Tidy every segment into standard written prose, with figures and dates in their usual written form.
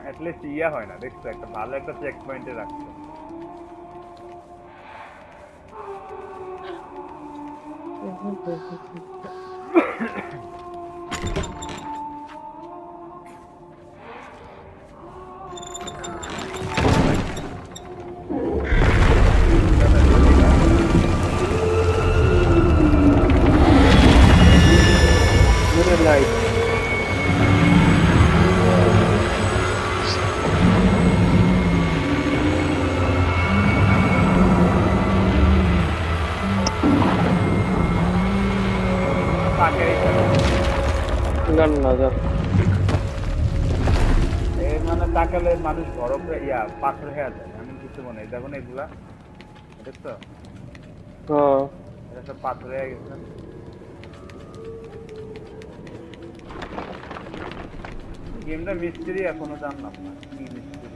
At least ইয়া হয় না, দেখছো একটা ভালো একটা চেক পয়েন্টে রাখছো। লাইট তাকে গান না যা এই মানে তাকালে মানুষ বরফ ইয়া পাথর হয়ে যায়, এমন কিছু মনে হয়। দেখো না এগুলা, দেখছো হ্যাঁ এটা সব পাথর হয়ে গেছে। গেমটা মিস্ত্রি এখনো জানলাম না কি মিস্ত্রি,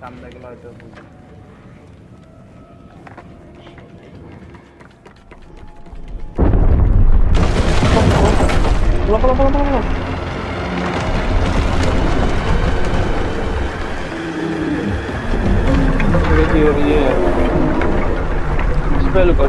সামনে গেলে হয়তো বুঝবো। পলা পলা পলা পলা দেখি ওর ইয়ে ছিপাই লুকাও